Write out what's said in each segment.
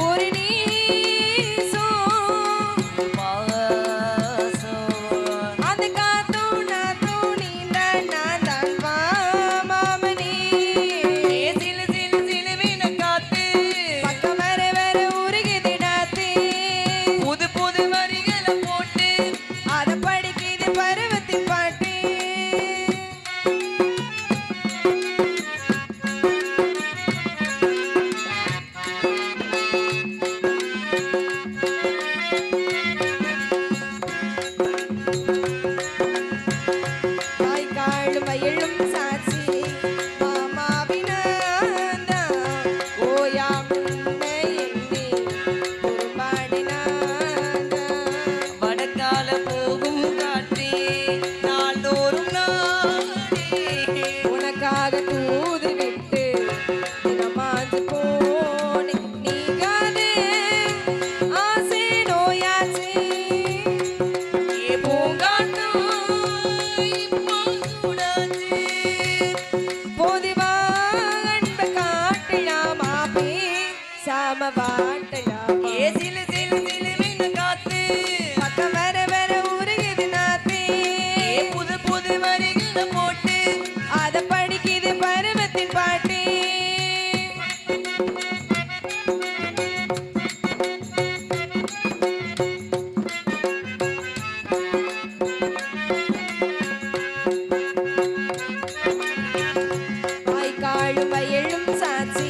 ஒரு நீசம் அந்த காத்தும் நாத்தும் நீந்த நான் தான் வா மாமனி சிலு சிலு சிலுவின காத்து பக்கம் வர வர உருகுது நாத்து புது புது வரிகளை போட்டு அத படிக்குது பருவத்தின் பாட்டு வாய்க்காலும் வயலும் சாட்சி மாமாவினாந்தா ஓயாமுன்னை எண்ணி குறும்பாடினாந்தா வடக்கால போகும் காற்றே நாள்தோறும் நாடே உனக்காக தூது விட்டு தினமாஞ்சு போனே நீங்காதே ஆசை நோயாச்சே ஏ பூங்காட்டும் போதிவா அன்ப காட்டலாமா பே சாமவாட்டலாமா ஏ சிலு சிலு சிலுவின காத்து பக்கம் வர வர உருகுது நாத்து புது புது வரிகளை போட்டு அத படிக்குது பருவத்தின் பாட்டு வாய்க்காலும் வயலும் சாட்சி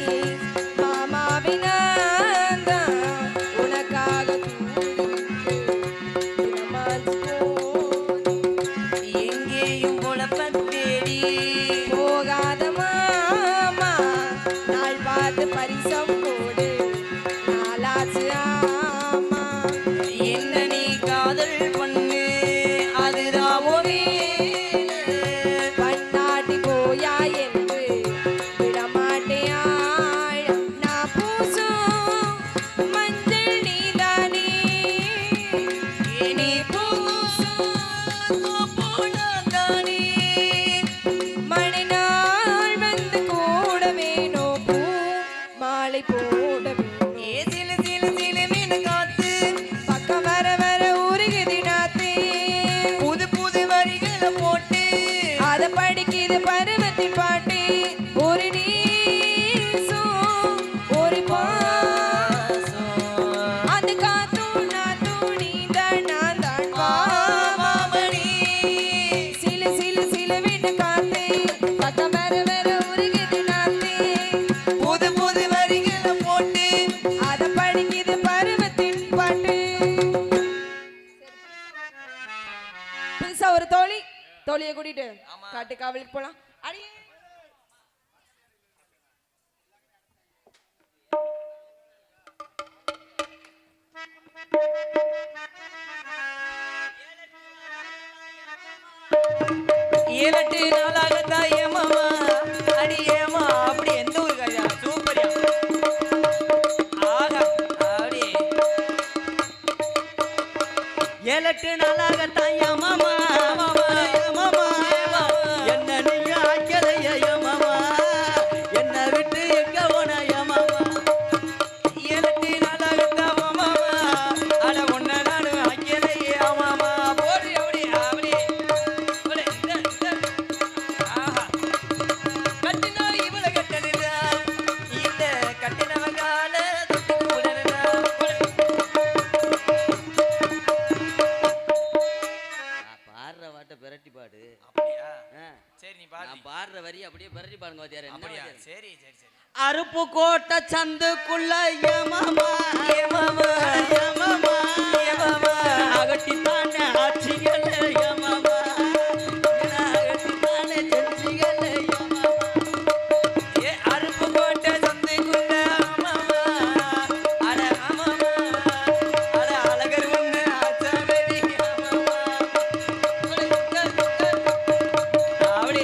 மாமாவினாந்தா உனக்காக தூது விட்டு தினமாஞ்சு போனே எங்கேயும் குழப்பம் தேடி போகாத மாமா நாள் பார்த்து பரிசம் போடு நாளாச்சு ஆமா என்ன நீ காதல் பண்ணு அதுதான் பண்ணாட்டி போயா என்று விடமாட்டேயாள் நான் பூசும் மஞ்சள் நீதானே நீ பூசும் போனாதானே மணிநாள் வந்து கூட வேணும் பூ மாலை போட வேணும் ஏ சிலு சிலு சிலுவின காத்து பக்கம் வர வர உருகுது நாத்து புது புது வரிகளை போட்டு அத படிக்குது பருவத்தின் பாட்டு ஒரு நீசம் ஒரு பாசம் அந்த காத்தும் நாத்தும் நீந்த நான் தான் வா மாமனி சிலு சிலு சிலுவின காத்து பக்கம் வர வர உருகுது நாத்து புது புது வரிகளை போட்டு அத படிக்குது பருவத்தின் பாட்டு புதுசா ஒரு தோழியை கூட்டிட்டு காட்டு காவலுக்கு போலாம் அடியே ஏழெட்டு நாளாகத்தான் ஏமாமா அடி ஏமா அப்படி எந்த ஊரு காரியா சூப்பரியா ஆகா அப்படி 7-8 நாளாகத்தான் ஏமாமா ஏமாமா என்ன நீங்க ஆக்கலையா ஏமாமா என்ன விட்டு எங்க போன ஏமாமா 7-8 நாளாகத்தான் மாமா அட ஒன்ன நானு ஆக்கலையே ஏமாமா போடு அப்படி அப்படி ஆஹா கட்டினா இவள கட்டணுதா இல்ல கட்டினவங்கால தொட்டு கூடனா பாடுற வாட்ட பெரட்டி பாடு அப்படியா சரி நீ பாடு நான் பாடுற வரி அப்படியே பெரட்டி பாடுங்க வாத்தியாரே அப்படியா சரி சரி சரி அருப்பு கோட்டை சந்துக்குள்ள ஏமாமா ஏமாமா ஏமாமா ஏமாமா அகட்டி தானே ஆட்சிகள் ஏமாமா அகட்டி தானே செஞ்சிகள் ஏமாமா ஏ அருப்பு கோட்டை சந்துக்குள்ள ஆமாமா அட ஆமாமா அட அழகர் ஒண்ணு ஆச்சாரி ஆமாமா அப்படி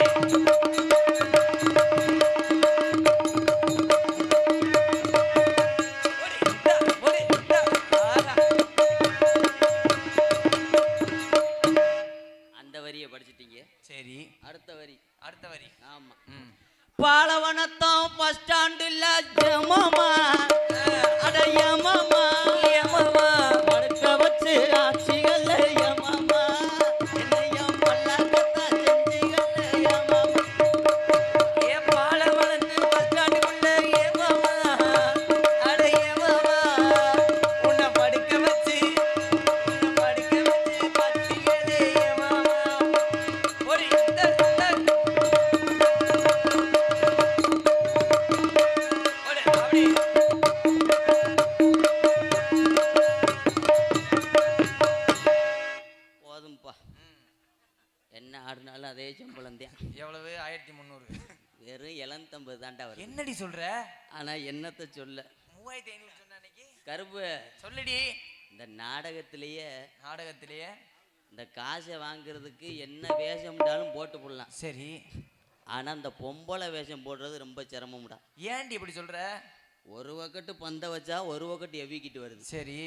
சம்பளம் தான். எவ்வளவு? 1300. வெறும் 750 தாண்டா வரும். என்னடி சொல்ற? ஆனா என்னத்த சொல்ல, 3500 சொன்ன அன்னைக்கு. கருப்பு சொல்லுடி. இந்த நாடகத்திலேயே இந்த காசை வாங்குறதுக்கு என்ன வேஷம்டாலும் போட்டு போடலாம். சரி. ஆனா இந்த பொம்பளை வேஷம் போடுறது ரொம்ப சிரமம்டா. ஏன்டி இப்படி சொல்ற? ஒரு வக்கட்டு பந்தை வச்சா ஒரு வக்கட்டு எவ்விக்கிட்டு வருது. சரி.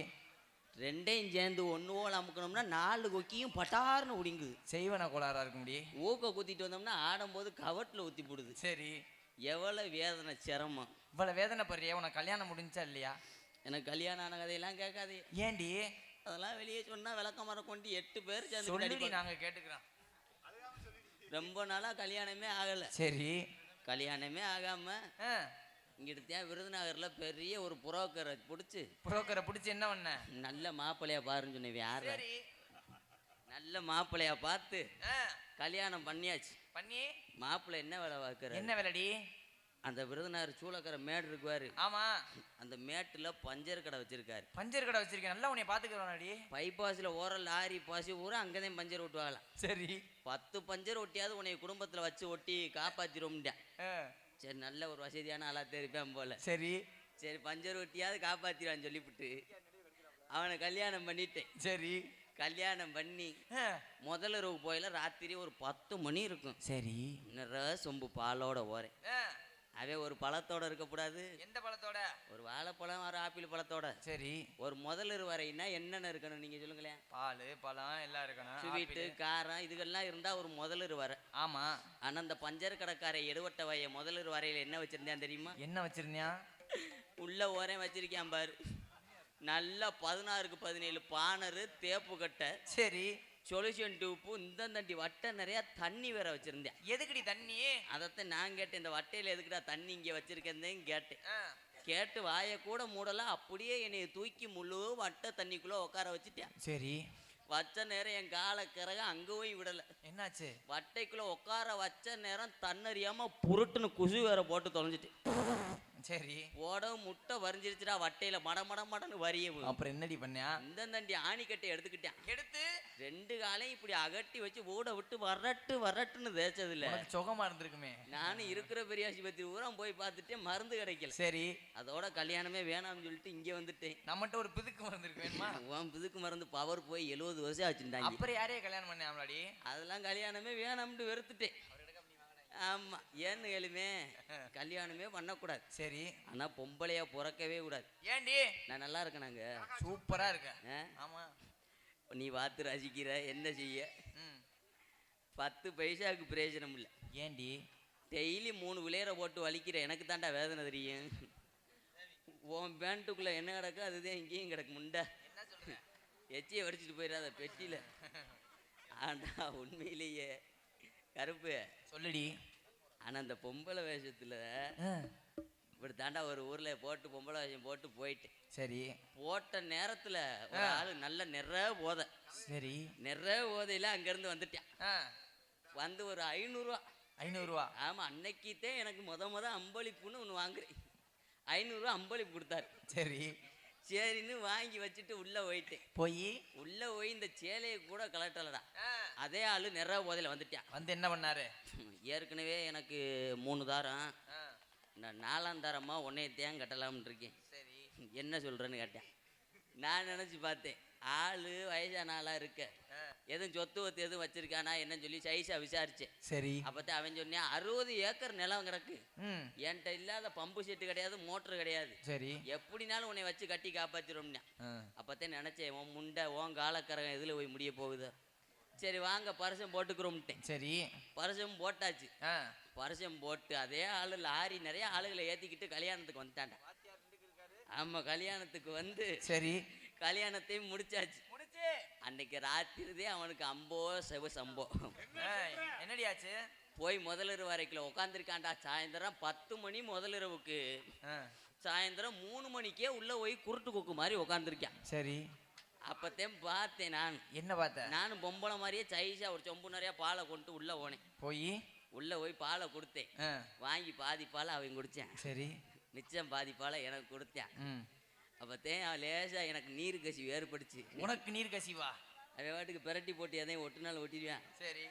ரெண்டையும் சேர்ந்து ஒன்று போல் அமுக்கணும்னா 4 கொக்கியும் பட்டார்னு உடிங்குது. செய்வன கோளாரா இருக்க முடியும். ஊக்க குத்திட்டு வந்தோம்னா ஆடும்போது கவட்டில் ஊற்றி போடுது. சரி. எவ்வளோ வேதனை சிரமம். இவ்வளோ வேதனை படுறியா? உனக்கு கல்யாணம் முடிஞ்சா இல்லையா? எனக்கு கல்யாணம் ஆன கதையெல்லாம் கேட்காது. ஏண்டி? அதெல்லாம் வெளியே சொன்னா விளக்கமரம் கொண்டு 8 பேர் சேர்ந்து நாங்கள் கேட்டுக்கிறோம். ரொம்ப நாளாக கல்யாணமே ஆகலை. சரி. கல்யாணமே ஆகாம இங்கிட்ட விருதுநகரில் பெரிய ஒரு புரோக்கரை பிடிச்சி என்ன பண்ண? நல்ல மாப்பிள்ளையா பாருன்னு சொன்னேன். யாரு? நல்ல மாப்பிள்ளையா பார்த்து கல்யாணம் பண்ணியாச்சு. பண்ணி மாப்பிள்ளை என்ன வேலை பார்க்குற? என்ன வேலைடி? அந்த விருதுநகர் சூளக்கரை மேடு இருக்குவாரு. ஆமா. அந்த மேட்டுல பஞ்சர் கடை வச்சிருக்காரு. பஞ்சர் கடை வச்சிருக்கேன். நல்லா உன்னை பாத்துக்கிறோம்டி. பைபாஸ்ல ஓரல் லாரி பாசி ஊரா அங்கதான் பஞ்சர் ஒட்டுவாங்களாம். சரி. 10 பஞ்சர் ஒட்டியாவது உன்னை குடும்பத்துல வச்சு ஒட்டி காப்பாத்திரோம்ட்டேன். சரி, நல்ல ஒரு வசதியான ஆளா தெரிப்பேன் போல. சரி. சரி, பஞ்சர் ஒட்டியாவது காப்பாத்திரான்னு சொல்லிவிட்டு அவனை கல்யாணம் பண்ணிட்டேன். சரி. கல்யாணம் பண்ணி முதல் இரவு போயில ராத்திரி ஒரு 10 மணி இருக்கும். சரி. நிறைய சொம்பு பாலோட ஓரேன். அதே ஒரு பழத்தோட இருக்கக்கூடாது. எந்த பழத்தோட? ஒரு வாழைப்பழம், ஒரு ஆப்பிள் பழத்தோட. சரி. ஒரு முதல் வரைன்னா என்னென்ன இருக்கணும் நீங்க சொல்லுங்களேன். பால், பழம் எல்லாம் இருக்கணும். ஸ்வீட்டு, காரம் இதுகெல்லாம் இருந்தா ஒரு முதல் வரை. ஆமா. ஆனா அந்த பஞ்சர் கடைக்கார எடுவட்ட வய முதல் வரையில என்ன வச்சிருந்தேன் தெரியுமா? என்ன வச்சிருந்தேன்? உள்ள ஓரே வச்சிருக்கேன் பாரு. நல்லா 16க்கு 17 பானரு, தேப்பு கட்டை. சரி. சொல்யூஷன் டியூப்பு, இந்த தண்டி வட்டை நிறைய தண்ணி வேற வச்சிருந்தேன். எதுக்குடி தண்ணி? அதைத்தான் நான் கேட்டேன். இந்த வட்டையில எதுக்குடா தண்ணி இங்கே வச்சிருக்கேன் கேட்டேன். கேட்டு வாயை கூட மூடலாம். அப்படியே என்னை தூக்கி முழு வட்டை தண்ணிக்குள்ள உட்கார வச்சுட்டேன். சரி. வச்ச நேரம் என் காலை கிறக அங்கே போய் விடலை. என்னாச்சு? வட்டைக்குள்ள உட்கார வச்ச நேரம் தன்னறியாம புருட்டுன்னு குசு வேற போட்டு தொலைஞ்சிட்டு. சரி. போட முட்டை வரைஞ்சிருச்சுடா வட்டையில மடன்னு வரியும். அப்புறம் என்னடி பண்ண? இந்த தண்டி ஆணிக்கட்டை எடுத்துக்கிட்டேன். எடுத்து 2 காலையும் இப்படி அகட்டி வச்சு ஓட விட்டு வரட்டுன்னு தேய்ச்சது இல்ல. சுகமா இருந்திருக்குமே. நானும் இருக்கிற பெரிய ஆஸ்பத்திரி ஊரா போய் பார்த்துட்டு மருந்து கிடைக்கல. சரி. அதோட கல்யாணமே வேணாம்னு சொல்லிட்டு இங்கே வந்துட்டேன். நம்மகிட்ட ஒரு பிதுக்கு மருந்து இருக்கு வேணுமா? உன் பிதுக்கு மருந்து பவர் போய் 70 வருஷம் ஆச்சுட்டாங்க. அப்புறம் யாரையே கல்யாணம் பண்ணாமலாடி? அதெல்லாம் கல்யாணமே வேணாம்னு வெறுத்துட்டேன். ஆமா. ஏன்னு கேளுமே, கல்யாணமே பண்ணக்கூடாது. சரி. ஆனா பொம்பளையா பிறக்கவே கூடாது. ஏண்டி? நான் நல்லா இருக்கேனாங்க. சூப்பரா இருக்கேன். ஆமா. நீ பார்த்து ரசிக்கிற, என்ன செய்ய? 10 பைசாவுக்கு பிரயோஜனம் இல்லை. ஏண்டி? டெய்லி 3 விளையரை போட்டு வலிக்கிற எனக்கு தாண்டா வேதனை தெரியும். உன் பேண்ட்டுக்குள்ள என்ன கிடக்கு அதுதான் இங்கேயும் கிடக்கு. முண்டை எச்சியை வடிச்சிட்டு போயிடாத பெட்டியில. ஆனா உண்மையிலேயே கருப்பு சொல்லுடி. ஆனா அந்த பொம்பளை வேஷத்துல இப்படி தாண்டா ஒரு ஊர்ல போட்டு பொம்பளை வேஷம் போட்டு போயிட்டு. சரி. போட்ட நேரத்துல ஒரு ஆளு நல்ல நிறைய போதை. சரி. நிறைய போதையில அங்க இருந்து வந்துட்டேன். வந்து ஒரு 500 ரூபா. ஆமா. அன்னைக்குதான் எனக்கு முத அம்பளிப்புன்னு ஒண்ணு வாங்குறேன். 500 ரூபா அம்பளிப்பு கொடுத்தாரு. சரி. சரின்னு வாங்கி வச்சுட்டு உள்ள போயிட்டேன். உள்ள போய் இந்த சேலையை கூட கலட்டலடா. அதே ஆளு நிறைய போதையில வந்துட்டான். வந்து என்ன பண்ணாரு? ஏற்கனவே எனக்கு 3 தாரம், நான் 4ஆம் தாரமா உன்னையத்தையும் கட்டலாம்னு இருக்கேன். சரி. என்ன சொல்றேன்னு கேட்டேன். நான் நினைச்சு பார்த்தேன், ஆளு வயசான ஆளா இருக்க, எதுவும் சொத்து ஒத்து எதுவும் வச்சிருக்கானா என்னன்னு சொல்லி சைஸா விசாரிச்சேன். சரி. அப்பதான் அவன் சொன்னேன் 60 ஏக்கர் நிலம் கிடக்கு, என்கிட்ட இல்லாத பம்பு செட்டு கிடையாது, மோட்டர் கிடையாது. சரி. எப்படினாலும் உன்னை வச்சு கட்டி காப்பாத்திரோம்னா. அப்பதான் நினைச்சேன், உன் முண்டை உன் காலக்கரகம் எதுல போய் முடிய போகுது. சரி வாங்க பரிசம் போட்டுக்கிறோம்ட்டேன். சரி. பரிசம் போட்டாச்சு. பரிசம் போட்டு அதே ஆளு லாரி நிறைய ஆளுகளை ஏத்திக்கிட்டு கல்யாணத்துக்கு வந்துட்டான்டா. ஆமா. கல்யாணத்துக்கு வந்து சரி கல்யாணத்தையும் முடிச்சாச்சு. அன்னைக்கு ராத்திரிதே அவனுக்கு அம்போ சம்போ. என்னடியாச்சு? போய் முதலிரவு வரைக்கும் உட்காந்துருக்கான்டா. சாயந்தரம் 10 மணி முதலிரவுக்கு. சாயந்தரம் 3 மணிக்கே உள்ள போய் குருட்டு கொக்கு மாதிரி உட்காந்துருக்கான். சரி. அப்பத்தையும் பார்த்தேன். நான் என்ன பார்த்தேன்? நானும் பொம்பளை மாதிரியே சைஸா ஒரு சொம்பு நிறைய பாலை கொண்டு உள்ள போனேன். உள்ள போய் பாலை கொடுத்தேன். வாங்கி பாதி பாலை அவன் குடிச்சேன். சரி. மிச்சம் பாதி பாலை எனக்கு கொடுத்தேன். அப்பத்தேன் லேசா எனக்கு நீர் கசிவு ஏற்படுச்சு. உனக்கு நீர் கசிவா? அவன் வாட்டுக்கு பிரட்டி போட்டு எதையும் ஒட்டுனாலும் ஒட்டிடுவேன். சரி.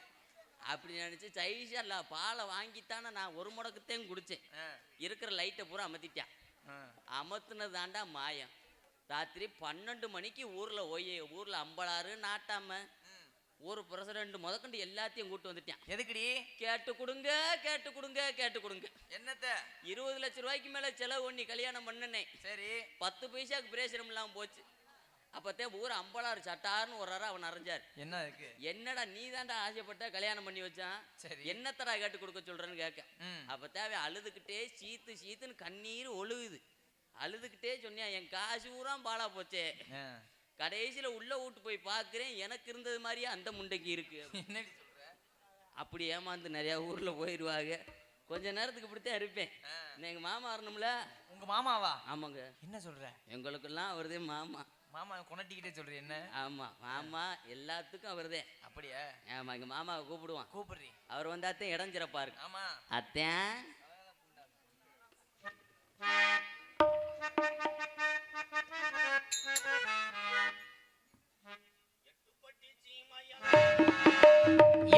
அப்படி நினைச்சு சைஷா இல்ல பாலை வாங்கித்தானே நான் ஒரு முடக்கத்தையும் குடிச்சேன். இருக்கிற லைட்டை பூரா அமர்த்திட்டான். அமர்த்தினதாண்டா மாயம். ராத்திரி 12 மணிக்கு ஊர்ல அம்பலாறு நாட்டாம ஊர் பிரசிடண்ட் முதற்கொண்டு எல்லாத்தையும் கூட்டு வந்துட்டான். எதுக்குடி? கேட்டு கொடுங்க கேட்டு கொடுங்க கேட்டு கொடுங்க. என்னத்த? 20 லட்சம் ரூபாய்க்கு மேல செலவு பண்ணி கல்யாணம் பண்ணனே. சரி. 10 பைசாக்கு பிரேசனம் இல்லாம போச்சு. அப்பத்தே ஊர் அம்பலாறு சட்டார்னு ஒரு அவன் அறிஞ்சார். என்ன இருக்கு? என்னடா நீ தாண்டா ஆசைப்பட்ட கல்யாணம் பண்ணி வச்சான், என்னத்தடா கேட்டு கொடுக்க சொல்றேன்னு கேட்க. அப்பத்தே அவன் அழுதுகிட்டே சீத்துன்னு கண்ணீர் ஒழுகுது. அழுதுகிட்டே சொன்னியா என் காசு ஊரா பாலா போச்சே. கடைசியில உள்ள வீட்டு போய் பாக்குறேன் எனக்கு இருந்தது மாதிரியே அந்த முண்டைக்கு இருக்கு. அப்படி ஏமாந்து நிறைய ஊர்ல போயிருவாங்க. கொஞ்ச நேரத்துக்கு இப்படித்தான் இருப்பேன். எங்க மாமா வரணும்ல. உங்க மாமாவா? ஆமாங்க. என்ன சொல்ற? எங்களுக்கெல்லாம் அவர்தே மாமா. மாமா கொண்டாட்டிக்கிட்டே சொல்றேன் என்ன? ஆமா மாமா எல்லாத்துக்கும் அவர்தே. அப்படியா? ஆமா எங்க மாமாவை கூப்பிடுவான். கூப்பிடுறீ? அவர் வந்தாத்தான் இடம் சிறப்பா இருக்கு. ஆமா அத்தேன்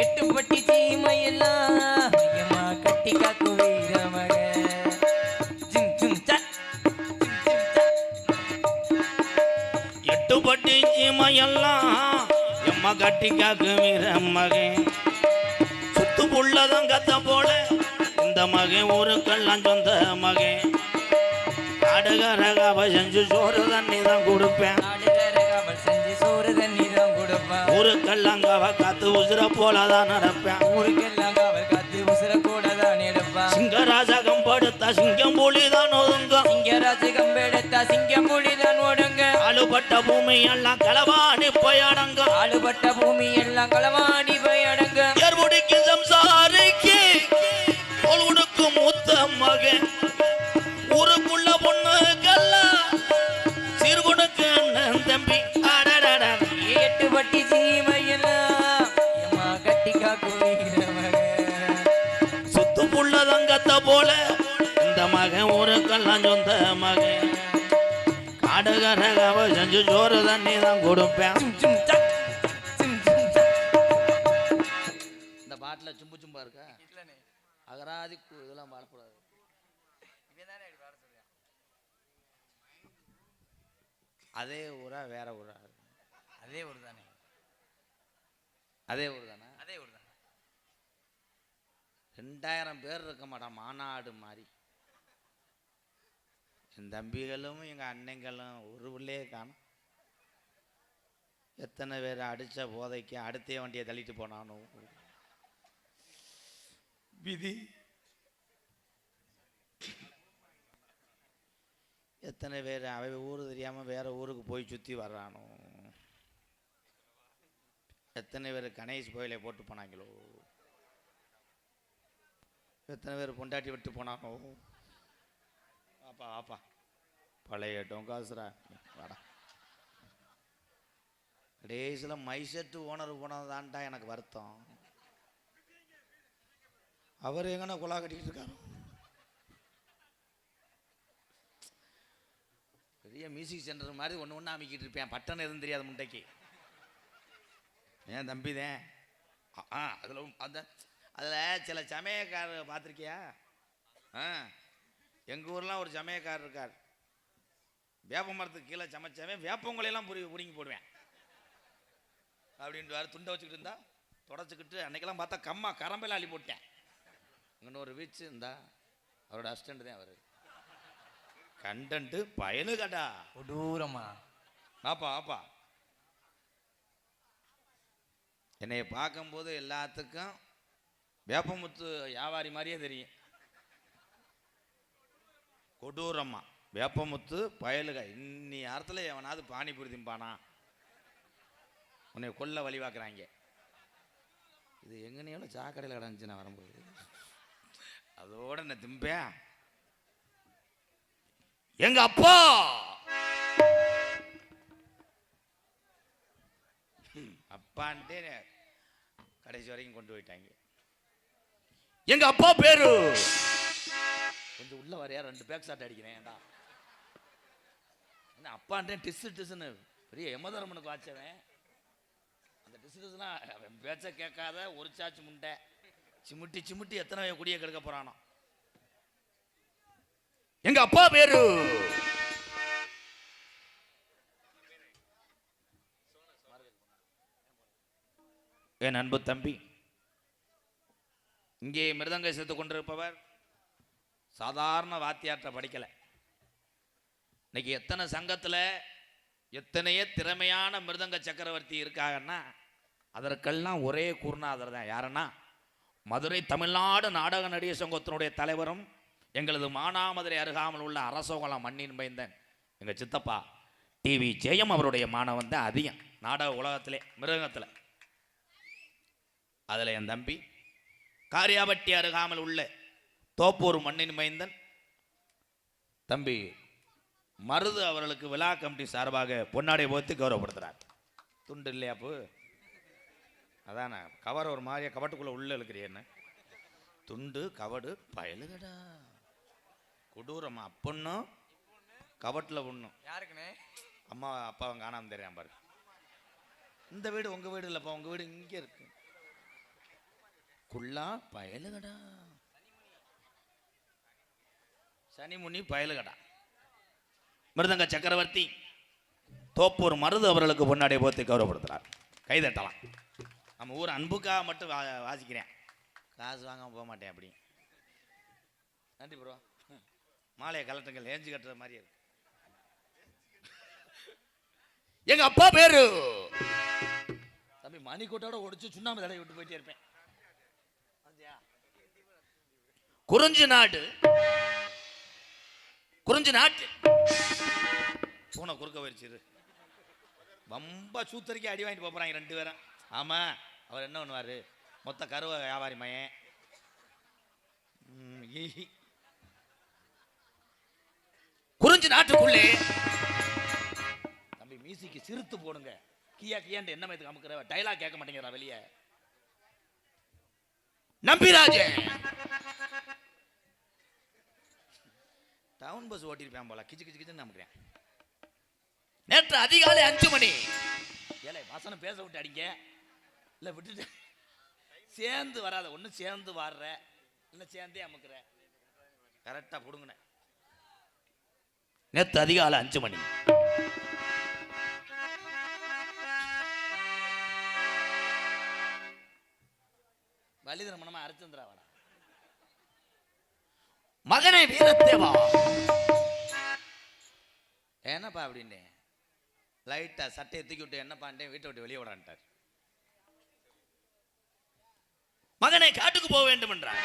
எட்டுப்பட்டி சீமையெல்லாம் கட்டி காக்கு வீரமக. எட்டுப்பட்டி சீமையெல்லாம் எம்மா கட்டி காக்கு வீரமகே. சுத்து புள்ளதான் கத்த போல இந்த மகன் ஊருக்கெல்லாம் சொந்த மகன். ஆடுகரகாவ செஞ்சு சோறு தண்ணி தான் கொடுப்பேன். ஊருக்கெல்லாம் காவ காத்து உசுர போலதான் நடப்பேன். ஊருக்கெல்லாம் காவ காத்து உசுர போலதான் எடுப்பான். சிங்கராஜகம் படுத்தா சிங்கம் புலிதான் ஒதுங்க. சிங்கராஜகம் படுத்தா சிங்கம் புலிதான் ஒடுங்க. ஆளுபட்ட பூமி எல்லாம் களவாணி போய் அடங்க. ஆளுபட்ட பூமி எல்லாம் களவாணி போய் அடங்க. ஏர்முடிக்கு சம்சாரிக்கு தோல் உடுக்கும் மூத்த மகன். ஊருக்குள்ள பொண்ணுக்கெல்லாம் சீர்குடுக்கு அண்ணன் தம்பி. எட்டுப்பட்டி சீமையெல்லாம் கட்டி காக்கு வீரமக. சுத்து புள்ள தங்கத்த போல இந்த மகன் ஊருக்கெல்லாம் சொந்த மகன். காடுகரகாவ செஞ்சு சோறு தண்ணி தான் கொடுப்பேன். இந்த பாட்டில் சும்பா இருக்கா? அகராதி இதெல்லாம் பாடக்கூடாது. அதே ஊரா வேற ஊரா? அதே ஊர் தானே. அதே ஊர் தானே? அதே ஊர் தானே. 2000 பேர் இருக்க மாட்டான் மாநாடு மாதிரி. என் தம்பிகளும் எங்க அண்ணங்களும் ஒரு உள்ளே காணும். எத்தனை பேர் அடிச்ச போதைக்கு அடுத்தே வண்டியை தள்ளிட்டு போனானோ விதி. எத்தனை பேர் அவை ஊர் தெரியாம வேற ஊருக்கு போய் சுத்தி வர்றானோ. எத்தனை பேர் கணேஷ் கோயிலை போட்டு போனாங்களோ. எத்தனை பேர் பொண்டாட்டி விட்டு போனானோ. ஆப்பா ஆப்பா பழைய டொங்காசுரா வாடா. கடைசியில் மைசெட்டு ஓனர் போனதான்டா எனக்கு வருத்தம். அவர் எங்கன்னா குலா கட்டிக்கிட்டு இருக்காரு. பெரிய மியூசிக் சென்டர் மாதிரி ஒன்று ஒன்று அமைக்கிட்டு இருப்பேன். பட்டன் எதுவும் தெரியாது முண்டைக்கு. ஏன் தம்பிதேன். அதில் அதில் சில சமயக்காரர் பார்த்துருக்கியா? எங்கள் ஊர்லாம் ஒரு சமயக்காரர் இருக்கார். வேப்ப மரத்துக்கு கீழே சமைச்சவன் வேப்பங்களையெல்லாம் பிடிங்கி போடுவேன் அப்படின்ட்டு வேறு துண்டை வச்சுக்கிட்டு இருந்தா தொடச்சிக்கிட்டு அன்னைக்கெல்லாம் பார்த்தா கரம்பெல்லாம் அள்ளி போட்டேன். இங்கே ஒரு வீச்சு இருந்தா அவரோட அசிஸ்டண்ட் தான் அவர். கண்டன்ட்டு பயனு கடா கொடூரமா. ஆப்பா ஆப்பா என்னைய பார்க்கும்போது எல்லாத்துக்கும் வேப்பமுத்து வியாபாரி மாதிரியே தெரியும். கொடூரமா வேப்பமுத்து பயலுக. இன்னி நேரத்தில் எவனாவது பானிபூரி திம்பானா உன்னை கொல்ல வழிவாக்குறாங்க. இது எங்கனையோட சாக்கடையில் கிடந்துச்சு. நான் வரும்போது அதோட என்ன திம்பேன். எங்க அப்பா அப்பான்ட்டே கடைசி வரைக்கும் கொண்டு போயிட்டாங்க. எங்க அப்பா பேரு கொஞ்சம் உள்ள வரையா 2 பேக் ஷாட் அடிக்கிறேன். ஏண்டா என்ன அப்பான்ட்டே டிஸ்ஸுன்னு பெரிய எமதரமனுக்கு வாச்சவன். அந்த டிஸ்கஸ்னா பேச்ச கேட்காத ஒரு சாச்சு முண்டை சிமிட்டி சிமிட்டி எத்தனை குடியை கெடுக்க போறானோ. எங்க அப்பா பேரு என் அன்பு தம்பி. இங்கே மிருதங்க சேர்த்து கொண்டிருப்பவர் சாதாரண வாத்தியாற்ற படிக்கல. இன்னைக்கு எத்தனை சங்கத்துல எத்தனையோ திறமையான மிருதங்க சக்கரவர்த்தி இருக்காங்கன்னா அதற்கெல்லாம் ஒரே குருநாதர் தான். யாருன்னா மதுரை தமிழ்நாடு நாடக நடிகர் சங்கத்தினுடைய தலைவரும் எங்களது மானாமதுரை அருகாமல் உள்ள அரசோகலம் மண்ணின் மைந்தன் எங்கள் சித்தப்பா டிவி ஜெயம் அவருடைய மாணவன் தான் அதிகம் நாடக உலகத்திலே மிருதங்கத்தில். அதில் என் தம்பி காரியாபட்டி அருகாமல் உள்ள தோப்பூர் மண்ணின் மைந்தன் தம்பி மருது அவர்களுக்கு விழா கமிட்டி சார்பாக பொன்னாடை போத்து கௌரவப்படுத்துகிறார். துண்டு இல்லையாப்பு அதானே கவர் ஒரு மாதிரியா கவட்டுக்குள்ளே உள்ள இருக்கிறேன்னு துண்டு கவடு பயலுகடா கொடூரமா அப்பொன்னும் கவட்டில் ஒன்றும் யாருக்குண்ணே அம்மா அப்பாவும் காணாமல் தெரியாம பாரு. இந்த வீடு உங்கள் வீடு இல்லைப்பா, உங்கள் வீடு இங்கே இருக்கு. குள்ளா பயலுகடா சனிமுனி பயலுகடா. மிருதங்க சக்கரவர்த்தி தோப்பூர் மருது அவர்களுக்கு பொன்னாடை போத்து கௌரவப்படுத்துகிறார். கைதட்டலாம். நம்ம ஊர் அன்புக்காக மட்டும் வாசிக்கிறேன், காசு வாங்காமல் போக மாட்டேன். அப்படி நன்றி ப்ரோ. மாலையை கலட்டுங்கள், ஏஞ்சி கட்டுற மாதிரி இருக்கு. எங்க அப்பா பேரு தம்பி மணிக்கோட்டோட ஒடிச்சு சுண்ணாம்பு தடவை விட்டு போயிட்டே இருப்பேன். குறிஞ்சி நாடு குறிஞ்சி நாட்டு பூனை குறுக்க போயிடுச்சு. ரொம்ப சூத்தரிக்க அடி வாங்கிட்டு போறாங்க ரெண்டு பேரும். ஆமா அவர் என்ன பண்ணுவாரு, மொத்த கருவ வியாபாரி மையன். குறிஞ்சி நாட்டுக்குள்ளே தம்பி மியூசிக்கு சிறுத்து போடுங்க. கியா கியாண்டு என்ன மாதிரி அமுக்குற டைலாக் கேட்க மாட்டேங்கிறா வெளியே. நம்பிராஜன் டவுன் பஸ் ஓட்டிருப்பேன் போல கிச்சு கிச்சு கிச்சுன்னு நம்புறேன். நேற்று அதிகாலை 5 மணி. ஏலே வாசனம் பேச விட்டு அடிங்க இல்லை விட்டுட்டு சேர்ந்து வராத. ஒன்று சேர்ந்து வாடுற இல்லை சேர்ந்தே அமுக்குற. கரெக்டாக பிடுங்கின. நேற்று அதிகாலை 5 மணி. வலிதர மனமா அரிச்சந்திரா வாடா. மகனே வீரத்தேவா என்னப்பா அப்படின்னு லைட்டா சட்டையை தூக்கி விட்டு என்னப்பாண்டே வீட்டை விட்டு வெளியே விடான்ட்டார். மகனை காட்டுக்கு போக வேண்டும் என்றார்.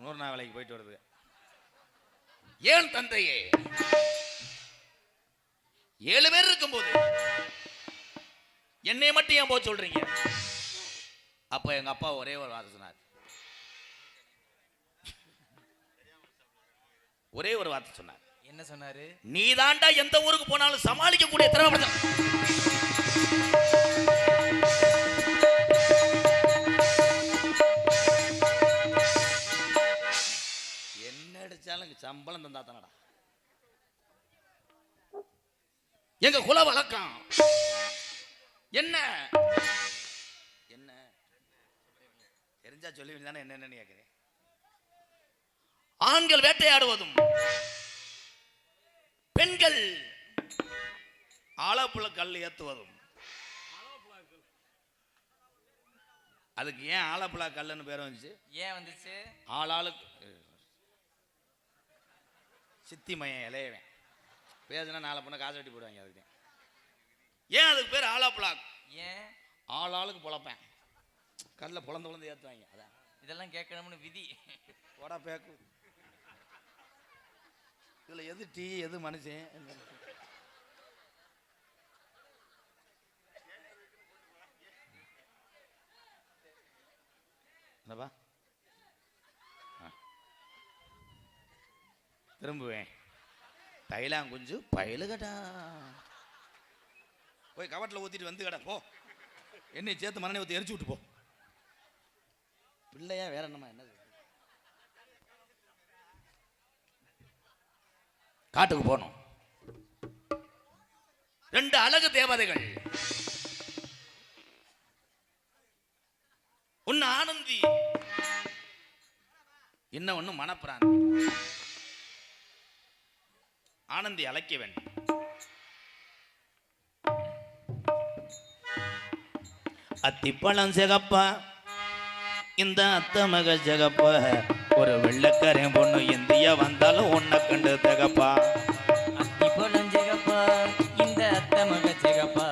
100 நாள் வேலைக்கு போயிட்டு வருது. ஏன் தந்தையே 7 பேர் இருக்கும்போது என்னை மட்டும் ஏன் போக சொல்றீங்க? அப்ப எங்க அப்பா ஒரே ஒரு வார்த்தை சொன்னார். ஒரே ஒரு வார்த்தை சொன்னார். என்ன சொன்னாரு? நீ தாண்டா எந்த ஊருக்கு போனாலும் சமாளிக்க கூடிய திறமை. என்ன அடிச்சாலும் சம்பளம் தந்தா தானடா. எங்க குல வழக்கம் என்ன என்ன தெரிஞ்சா சொல்லி தானே என்னன்னு கேட்கிறேன். ஆண்கள் வேட்டையாடுவதும் பெண்கள் ஆலப்புழ கல் ஏத்துவதும். அதுக்கு ஏன் ஆலப்புழா கல்லுன்னு பேர் வந்துச்சு? ஏன் வந்துச்சு? ஆளாளுக்கு சித்தி மையம் இளையவன் பேசுனா 4 பொண்ணை காசு வெட்டி போடுவாங்க. அதுக்கு ஏன் அதுக்கு பேர் ஆலாப்புழா? ஏன் ஆளாளுக்கு பொழப்பேன் கல்ல பொழந்து ஏற்றுவாங்க. அதான் இதெல்லாம் கேட்கணும்னு விதி. போடா பேக்கு. இதுல எது டீ எது மனுஷன்? என்னப்பா திரும்புவேன். தைலாங்குஞ்சு பயலுகடா போய் கவட்டில் ஊத்திட்டு வந்து கடை போ. என்னை சேர்த்து மண்ணை ஊற்றி எரிச்சு விட்டு போ. பிள்ளையா வேற என்னமா என்னது? காட்டுக்கு போனோம். 2 அழகு தேவதைகள். ஒன்னு ஆனந்தி, இன்னொன்னு மணப்பிராந்தி. ஆனந்தி அழைக்க வேண்டும். அத்திப்பழம் சிகப்பா, இந்த அத்த மக சிகப்பா, ஒரு வெள்ளக்காரன் பொண்ணு இந்தியா வந்தாலும் உன்னை கண்டு தகப்பா. அத்திப்பழம் சிகப்பா, இந்த அத்த மக சிகப்பா,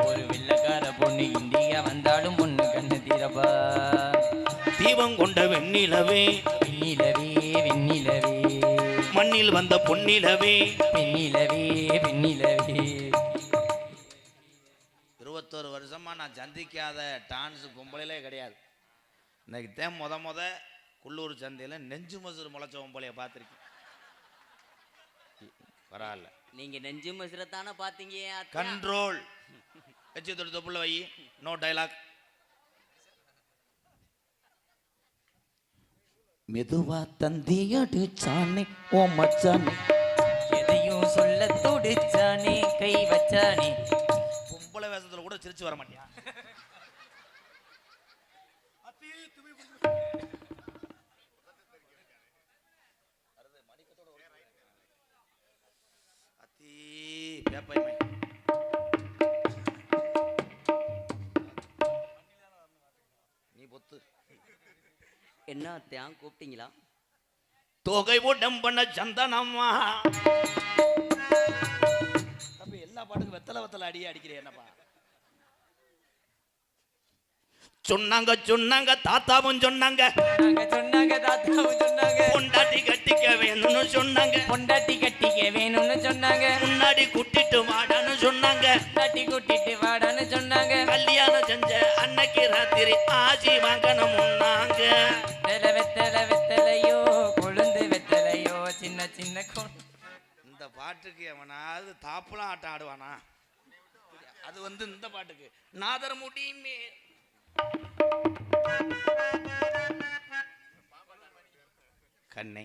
ஒரு வெள்ளக்கார பொண்ணு இந்தியா வந்தாலும் பொண்ணு கண்ணு தீரப்பா. தீபம் கொண்ட வெண்ணிலவே, வெண்ணிலவே வெண்ணிலவே, மண்ணில் வந்த பொன்னிலவே, வெண்ணிலவே வெண்ணிலவே. 21 வருஷமா நான் சந்திக்காத டான்ஸ் பொம்பளையிலே கிடையாது. இன்னைக்கு தான் முத குள்ளூர் சந்தையில் நெஞ்சு மசுறு முளைச்ச பொம்பளைய பார்த்துருக்கேன். பரவாயில்ல, நீங்க நெஞ்சு மசுரத்தானே பாத்தீங்க. கண்ட்ரோல் வச்சு தொப்புள்ள வை. No dialogue. மெதுவா தந்தி அடிச்சானே ஓ மச்சானே, எதையும் சொல்ல துடிச்சானே, கை வச்சானே. பொம்பளை வேஷத்துல கூட சிரிச்சு வர மாட்டியா? நீ பொத்து என்ன அத்தையான் கூப்பிட்டீங்களா? தொகை உடம்பன சந்தனம்மா. தம்பி எல்லா பாட்டுக்கும் வெத்தலை அடியே அடிக்கிறேன் என்னப்பா? சொன்னாங்க தாத்தாவும் சொன்னாங்க, தாத்தாவும் சொன்னாங்க, பொண்டாட்டி கட்டிக்க வேணும்னு சொன்னாங்க, பொண்டாட்டி கட்டிக்க வேணும்னு சொன்னாங்க, முன்னாடி கூட்டிட்டு வாடான்னு சொன்னாங்க, முன்னாடி கூட்டிட்டு வாடான்னு சொன்னாங்க. கல்யாணம் செஞ்ச அன்னைக்கு ராத்திரி ஆசி வாங்கணும் முன்னாங்க. வெத்தலையோ கொழுந்து வெத்தலையோ, சின்ன சின்ன இந்த பாட்டுக்கு எவனாவது தாப்புலாம் ஆட்டம் ஆடுவானா? அது இந்த பாட்டுக்கு நாதர முடியுமே. கண்ணே,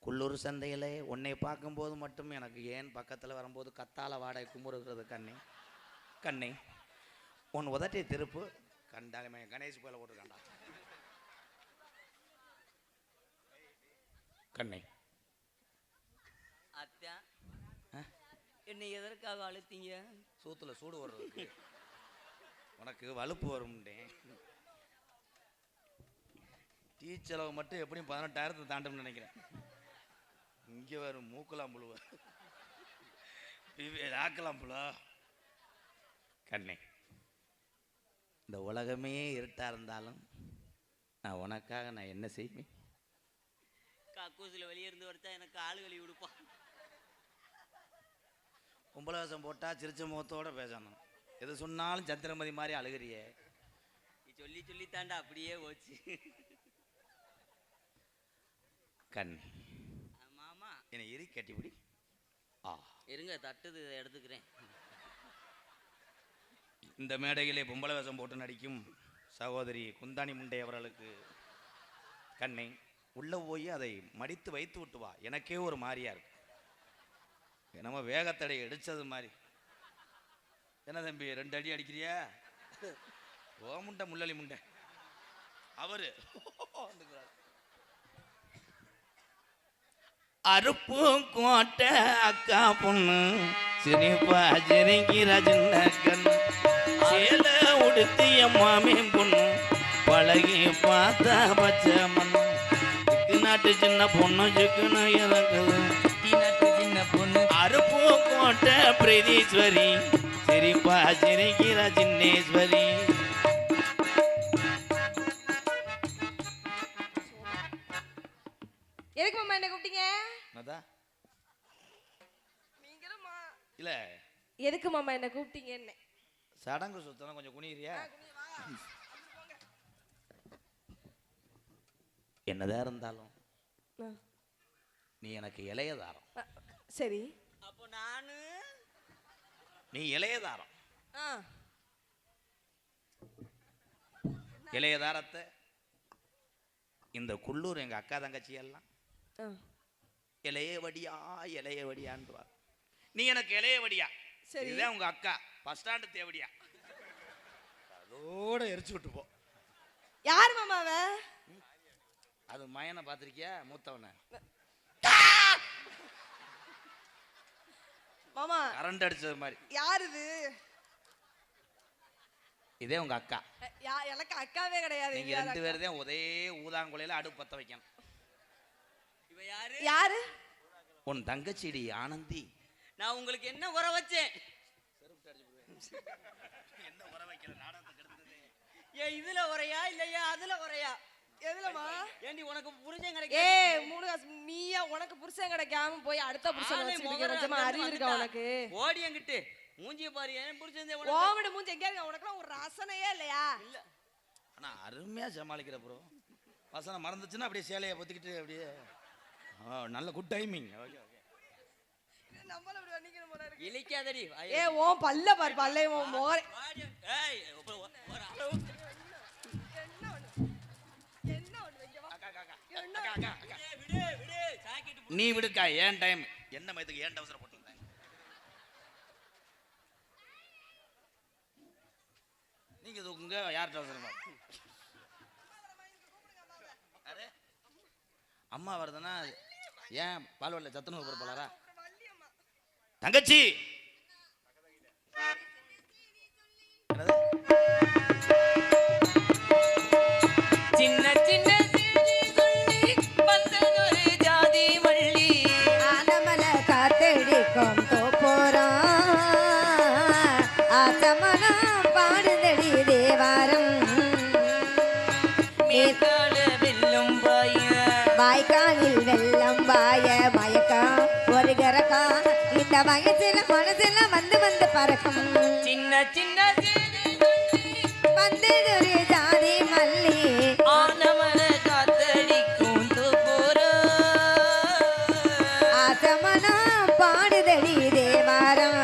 குள்ளூர் சந்தையில உன்னை பார்க்கும்போது மட்டும் எனக்கு ஏன் பக்கத்தில் வரும்போது கத்தால வாடகை குமுறுகிறது கண்ணே. கண்ணே, உன் உதட்டை திருப்பு. கண்டாலுமே கணேஷ் போல போட்டுருக்காண்டா. கண்ணே, அத்தா என்னை எதற்காக அழுத்தீங்க? சூத்துல சூடு வர்றதுக்கு. உனக்கு வலுப்பு வரும்டே. டீ செலவு மட்டும் எப்படியும் 18,000 தாண்டும்னு நினைக்கிறேன். இங்கே வரும் மூக்கலாம் புழுவ ஆக்கலாம் புழு. கண்ணே, இந்த உலகமே இருட்டா இருந்தாலும் நான் உனக்காக நான் என்ன செய்வேன்? கக்கூசில் வெளியே இருந்து வரைச்சா எனக்கு ஆளு கழுவி விடுப்பான். கும்பலவாசம் போட்டா சிரிச்ச முகத்தோட பேசணும். எது சொன்னாலும் சந்திரமதி மாதிரி அழுகிறியே. நீ சொல்லி தாண்டா அப்படியே போச்சு. கண் மாமா என்னை எரி கட்டிப்பிடி. இருங்க, தட்டுது எடுத்துக்கிறேன். இந்த மேடையிலே பொம்பளை வேஷம் போட்டு நடிக்கும் சகோதரி குந்தாணி முண்டை அவர்களுக்கு கண்ணை உள்ள போய் அதை மடித்து வைத்து விட்டு வா. எனக்கே ஒரு மாதிரியா இருக்கு. நம்ம வேகத்தடை அடிச்சது மாதிரி. என்ன தம்பி 2 அடி அடிக்கிறியா? ஓ முண்டை முள்ளலி முண்டை அவரு. அருப்பு கோட்டை அக்கா பொண்ணு சிரிப்பா சிரிக்கிற சின்ன கண்ணு, சேல உடுத்திய மாமி பொண்ணு பழகி பார்த்தா பச்சை மண்ணு. நாட்டு சின்ன பொண்ணு சிக்கன இறக்குது. நாட்டு சின்ன பொண்ணு அருப்பு கோட்டை பிரதீஸ்வரி சிரிப்பா சிரிக்கிற சின்னேஸ்வரி. எதுக்கு மாமா என்ன கூப்பிட்டீங்க? இல்ல எதுக்கு மாமா என்ன கூப்பிட்டீங்க? சடங்கு சுத்தம் கொஞ்சம் குனிறியா? என்னதான் இருந்தாலும் நீ எனக்கு இளையதாரம். சரி, அப்போ நானு நீ இளையதாரம். இளையதாரத்தை இந்த குள்ளூர் எங்க அக்கா தங்கச்சி எல்லாம் இளைய வடியான்றார். நீ எனக்கு இளையவடியா. சரி. இதுதான் உங்க அக்கா பஸ் ஸ்டாண்டு தேவடியா. அதோட எரிச்சு விட்டு போ. யார் மாமா அவ? அது மயனை பார்த்திருக்கியா? மூத்தவன மாமா கரண்ட் அடிச்சது மாதிரி. யார் இது? இதே உங்க அக்கா. எனக்கு அக்காவே கிடையாது. நீங்க 2 பேரும் தான் ஒரே ஊதாங்குலையில அடுப்பு பத்த வைக்கணும். இவ யாரு? யாரு? உன் தங்கச்சிடி ஆனந்தி. நான் உங்களுக்கு என்ன உர வச்சேன்? என்ன உர வைக்கல நாடகத்துக்கு எடுத்தது. ஏன் இதுல உரையா இல்லையா அதுல உரையா? எதுலமா? ஏண்டி உனக்கு புருஷன் ஏய் கிடைக்க? மூணு காசு நீயா உனக்கு புருஷன் கிடைக்காம போய் அடுத்த புருஷன் வச்சிருக்க. கொஞ்சமா அறிவு இருக்கா உனக்கு? ஓடி என்கிட்ட மூஞ்சிய பாரு. ஏன் புருஷன் ஓமட மூஞ்சி எங்க இருக்க? உனக்குலாம் ஒரு ரசனையே இல்லையா? இல்ல. ஆனா அருமையா சமாளிக்கிற ப்ரோ. வசனம் மறந்துச்சுன்னா அப்படியே சேலையை பொத்திக்கிட்டு அப்படியே நல்ல குட் டைமிங். Okay okay. நம்மள அப்படி வண்டிக்கிற போல இருக்கு. இழிக்காதடி. ஏய் ஓ பல்ல பாரு பல்லே ஓ மோரே. ஏய் ஒரு அளவு. என்ன ஒண்ணு வைக்க வா. அக்கா. ஏய் விடு விடு சாக்கிட்டு நீ விடுக்கா. ஏன் டைம் என்ன மயத்துக்கு ஏன் அவசரம் போட்டுருந்தேன். நீங்க தூக்குங்க. யார்கிட்ட அவசரமா? அரே அம்மா வருதுன்னா ஏன் பால்வாடில சத்துணவு போற போலாரா? தங்கச்சி என்னது? சின்ன சின்ன செய்தி சொல்லி வந்ததொரு ஜாதி மல்லி ஆனமல காத்தடிக்கும் தோப்போரம் ஆசமனம் பாடுதடி தேவாரம் மேற்கால வெல்லும் பாய வாய்க்காலில் வெள்ளம் வாய மயக்கம் ஒரு கரக்கா இந்த வயசுல மனசுல வந்து வந்து பறக்கும் சின்ன சின்ன செய்தி சொல்லி வந்ததொரு ஜாதி மல்லி ஆனமல காத்தடிக்கும் தோப்போரம் ஆசமனம் பாடுதடி தேவாரம்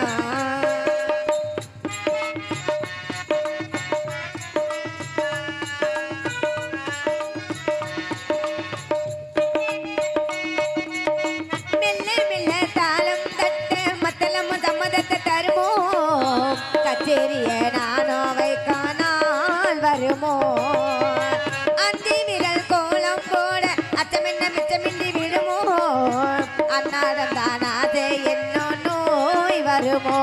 மெல்ல மெல்ல தாளம் தட்ட மத்தளம் சம்மதத்தை தருமோ கச்சேரிய நானோ வைக்கானால் வருமோ அந்தி விரல் கோலம் போட அச்சமென்ன மிச்சமின்றி விடுமோ அன்னாடம் தானாதே என்னோ நோய் வருமோ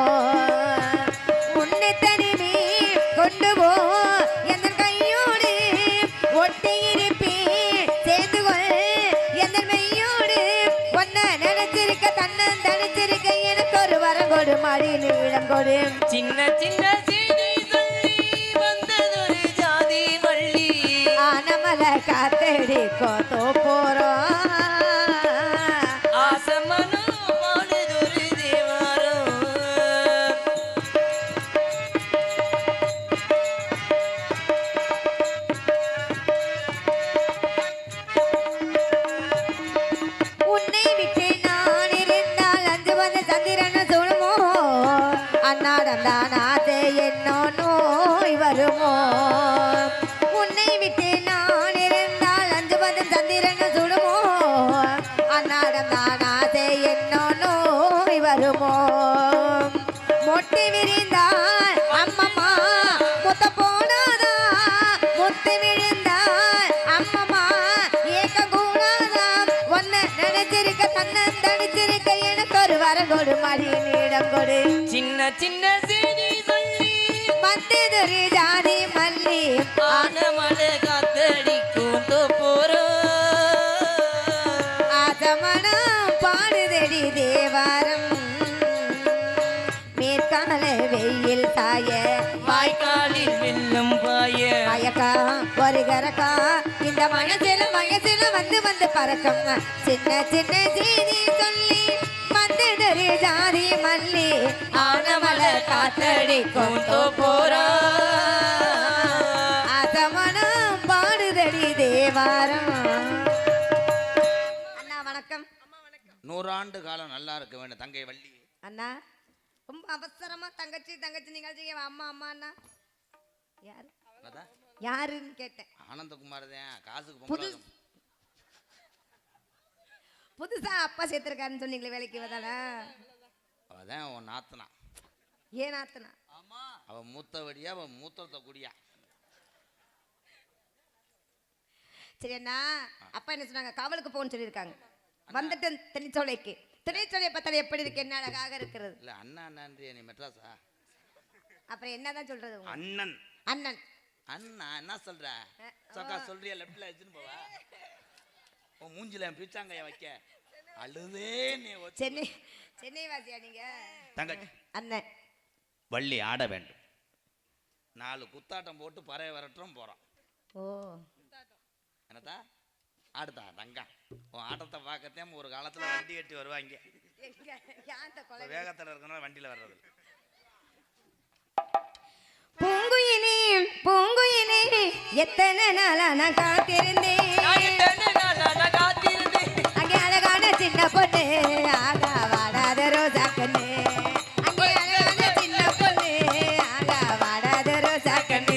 உன்னை தனிமே கொண்டு போ எந்த கையோடு ஒட்டி இருப்பேன் சேர்ந்து கொள் எந்த மெய்யோடு ஒன்ன நினைச்சிருக்க தன்னன் தனிச்சிருக்க எனக்கு ஒரு வரம் கொடு மடி நீளம் கொடு சின்ன சின்ன செய்தி சொல்லி வந்ததொரு ஜாதி மல்லி ஆனமல காத்தடிக்கோ தோப்போறோம் ஆசமனோ பாடுதொரு தேவாரம் உன்னை விட்டு நான் இருந்தால் அஞ்சு வந்து சந்திரன் சொல்லுமோ அன்னாடம் தானாதே என்னோ நோய் வருமோ உன்னை விட்டு நான் இருந்தால் அஞ்சு வந்து சந்திரன் சுடுமோ அன்னாடம் தானாதே என்னோ நோய் வருமோ மொட்டி விரிந்தால் அம்மம்மா முத்த போனாதா முத்து விழுந்தால் அம்மம்மா ஏக்க கூடாதா ஒன்ன நினைச்சிருக்க தன்னன் தனிச்சிருக்க எனக்கு ஒரு வரம் கொடு மடி நீடம் கொடு சின்ன சின்ன செய்தி சொல்லி வந்ததொரு ஜாதி மல்லி ஆனமல காத்தடிக்கும் தோப்போரம் ஆசமனம் பாடுதடி தேவாரம் மேற்கால வெயில் தாய வாய்க்காலில் வெல்லும் பாய மயக்கா ஒரு கரக்கா இந்த மயசில வந்து வந்து பறக்கும் சின்ன சின்ன செய்தி சொல்லி வந்ததொரு ஜாதி மல்லி ஆனமல காத்தடிக்கும் தோப்போரம் ஆசமனம் பாடுதடி தேவாரம் அண்ணா வணக்கம் 100 ஆண்டு காலம் நல்லா இருக்க வேண்டும் தங்கை வள்ளி. அண்ணா ரொம்ப அவசரமா தங்கச்சி தங்கச்சி நிகழ்ச்சிக்கு அம்மா அம்மா அண்ணா யாரு அதான் யாருன்னு கேட்டேன் ஆனந்தகுமார் தான் காசுக்கு புது பொங்கல். புதுசா அப்பா சேர்த்திருக்காருன்னு சொன்னீங்களே வேலைக்கு வந்தானா அவதான் உன் நாத்தனா. ஏன் ஆத்தனா? ஆமா, அவன் மூத்தவடியா, அவன் மூத்தத்தை குடியா. சரி அண்ணா, அப்பா என்ன சொன்னாங்க? காவலுக்கு போன்னு சொல்லியிருக்காங்க. வந்துட்டு திணிச்சோலைக்கு. திணிச்சோலையை பார்த்தாலும் எப்படி இருக்கு? என்ன அழகாக இருக்கிறது. இல்ல அண்ணா அண்ணான்றியா நீ? மெட்ராஸா? அப்புறம் என்னதான் சொல்றது? அண்ணன் அண்ணன் அண்ணா என்ன சொல்ற? சொக்கா சொல்றியா? லெஃப்ட்ல வச்சுன்னு போவா. உன் மூஞ்சில பிச்சாங்கைய வைக்க அழுதே நீ. சென்னை சென்னை வாசியா நீங்க? தங்கச்சி அண்ணன் வள்ளி ஆட வேண்டும். 4 குத்தாட்டம் போட்டு பறைய வரட்டும் போறோம். ஓ என்னதா ஆடுதா தங்கா? உன் ஆட்டத்தை பார்க்கத்தே ஒரு காலத்துல வண்டி கட்டி வருவாங்க. வேகத்துல இருக்கனால வண்டியில வர்றது. பூங்குயிலே பூங்குயிலே எத்தனை நாளா நான் காத்திருந்தேன். அங்கே அழகான சின்ன பொண்ணு ஆகா வாடாத ரோஜா கண்ணு. அங்கே அழகான சின்ன பொண்ணு ஆகா வாடாத ரோஜா கண்ணு.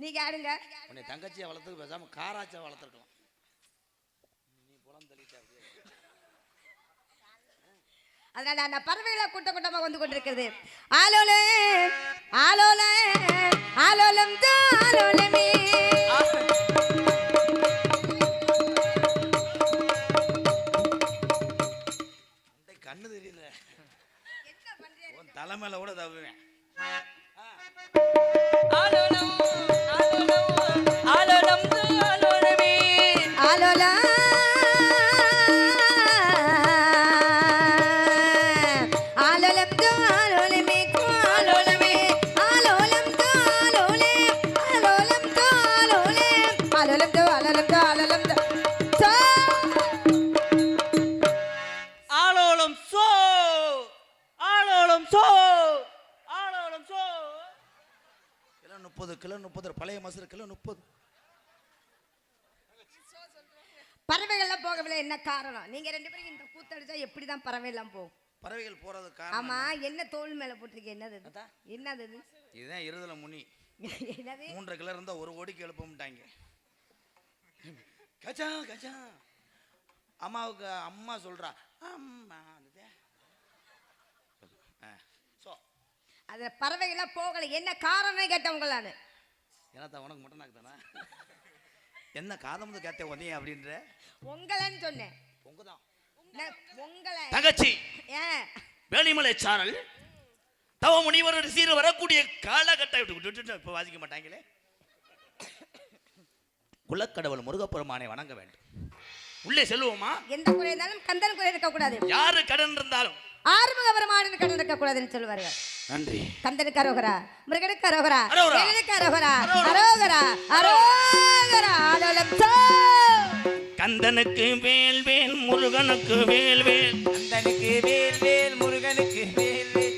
நீங்க ஆடுங்க. உன்னை தங்கச்சியை வளர்த்துக்கு பேசாம காராச்சா வளர்த்துருக்கலாம். நீ புலம் தள்ளிட்ட. அதனால அந்த பறவைகளை கூட்டம் கூட்டமா வந்து கொண்டிருக்கிறது. ஆலோலே ஆலோலே ஆலோலம் ஆலோலமே. கண்ணு தெரியல. உன் தலைமையில கூட தவுவேன். ஆலோலம் ஆலோலம் ஆலோலம் ஆலோலமே. ஆலோலா கிலோ 30 பழைய மசூர் கிலோ 30. பறவைகள்லாம் போகவில்லை. என்ன காரணம்? நீங்க 2 பேரும் இந்த கூத்தடிச்சா எப்படிதான் பறவை எல்லாம் போகும்? பறவைகள் போறது காரணம். ஆமா, என்ன தோல் மேல போட்டிருக்கீங்க? என்னது என்னது? இதுதான் இருதல முனி. என்னது? 3 கிலோ இருந்தா 1 கோடிக்கு எழுப்பமுட்டாங்க. கச்சா கச்சா அம்மாவுக்கு அம்மா சொல்றா அம்மா. அது பறவைகள்லாம் போகல. என்ன காரணம் கேட்டவங்களானு? ஏன்னா உனக்கு மட்டும் நாக்கு தானே என்ன காதம் கேட்ட உதய அப்படின்ற உங்களன்னு சொன்னேன். உங்கதான் உங்களை தங்கச்சி. வேலிமலை சாரல் தவ முனிவர் சீர வரக்கூடிய காலகட்டம் இப்ப வாசிக்க மாட்டாங்களே. குலக்கடவுள் முருகப்பெருமானை வணங்க வேண்டும். உள்ளே செல்வோமா? எந்த குறை இருந்தாலும் கந்தன் குறை இருக்க கூடாது. யாரு கடன் இருந்தாலும் ஆறுமுக பெருமானுக்கு கடன் இருக்க கூடாதுன்னு சொல்லுவார்கள். நன்றி. கந்தனுக்கு அரோகரா, முருகனுக்கு அரோகரா, அரோகரா, வேலனுக்கு அரோகரா, அரோகரா அரோகரா. ஆலோலம் கந்தனுக்கு வேல் வேல் முருகனுக்கு வேல் வேல் கந்தனுக்கு வேல் வேல் முருகனுக்கு வேல் வேல்